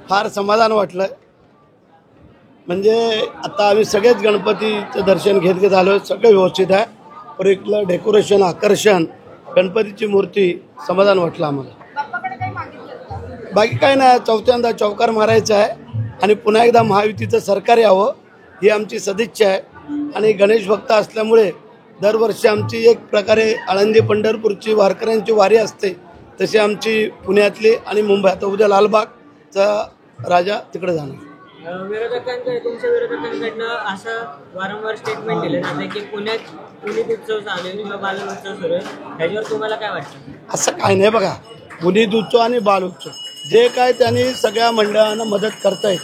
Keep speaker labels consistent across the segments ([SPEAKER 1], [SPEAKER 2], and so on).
[SPEAKER 1] फार समाधान वाटलं. म्हणजे आता आम्ही सगळेच गणपतीचं दर्शन घेत आलो, सगळं व्यवस्थित आहे. पर इथलं डेकोरेशन, आकर्षण, गणपतीची मूर्ती, समाधान वाटलं आम्हाला. बाकी काय नाही, चौथ्यांदा चौकार मारायचा आहे आणि पुन्हा एकदा महायुतीचं सरकार यावं ही आमची सदिच्छा आहे. आणि गणेश भक्त असल्यामुळे दरवर्षी आमची एक प्रकारे आळंदी पंढरपूरची वारकऱ्यांची वारी असते, तशी आमची पुण्यातली आणि मुंबई. आता उद्या लालबागचा राजा तिकडे जाणार.
[SPEAKER 2] तुमच्या विरोधकांकडनं असं वारंवार स्टेटमेंट दिलं जातं की पुण्यात पुनीत उत्सव चालू आहे किंवा बाल उत्सव सुरू आहे, ह्याच्यावर तुम्हाला काय वाटतं?
[SPEAKER 1] असं काय नाही बघा, पुनीत उत्सव आणि बाल उत्सव जे काय त्यांनी सगळ्या मंडळांना मदत करतायत,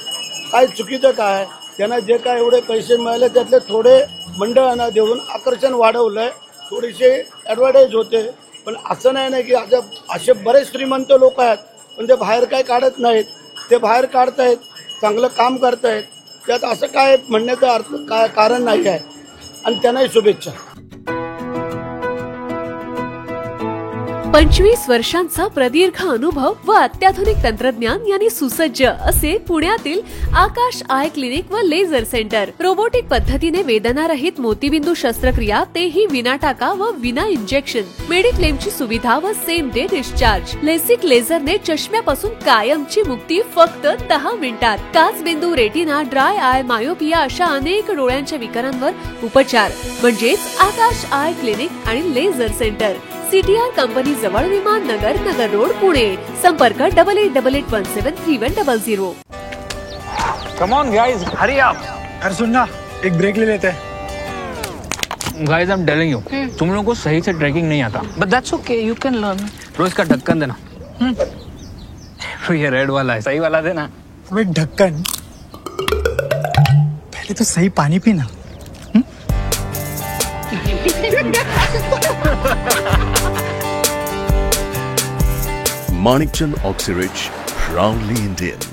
[SPEAKER 1] काय चुकीचं काय? त्यांना जे काय एवढे पैसे मिळाले त्यातले थोडे मंडळांना देऊन आकर्षण वाढवलं आहे, थोडीशी ॲडव्हर्टाईज होते. पण असं नाही की आता असे बरेच श्रीमंत लोक आहेत पण ते बाहेर काय काढत नाहीत, ते बाहेर काढतायत, चांगलं काम करतायत. त्यात असं काय म्हणण्याचं अर्थ काय कारण नाही आहे. आणि त्यांनाही शुभेच्छा.
[SPEAKER 3] 25 वर्षांचा प्रदीर्घ अनुभव व अत्याधुनिक तंत्रज्ञान यांनी सुसज्ज असे पुण्यातील आकाश आय क्लिनिक व लेझर सेंटर. रोबोटिक पद्धतीने वेदनारहित मोतीबिंदू शस्त्रक्रिया, तेही विना टाका व विना इंजेक्शन. मेडिक्लेमची सुविधा व सेम डे डिस्चार्ज. लेसिक लेझरने चष्म्यापासून कायमची मुक्ती फक्त 10 मिनिटात. काचबिंदू, रेटिना, ड्राय आय, मायोपिया अशा अनेक डोळ्यांच्या विकारांवर उपचार म्हणजेच आकाश आय क्लिनिक आणि लेझर सेंटर. CTR कंपनी जवळ, विमान नगर, नगर रोड, पुणे. संपर्क 8888173100.
[SPEAKER 4] Come on guys, hurry up.
[SPEAKER 5] अरे सुन ना, एक ब्रेक ले लेते हैं.
[SPEAKER 4] Guys, I'm telling you, तुम लोगों को सही से ट्रैकिंग नहीं आता. But that's okay, you can learn. रोज का ढक्कन देना. ये रेड वाला है, सही वाला देना.
[SPEAKER 5] अबे ढक्कन, पहले तो सही पानी पीना.
[SPEAKER 6] Manikchand Oxyrich, proudly Indian.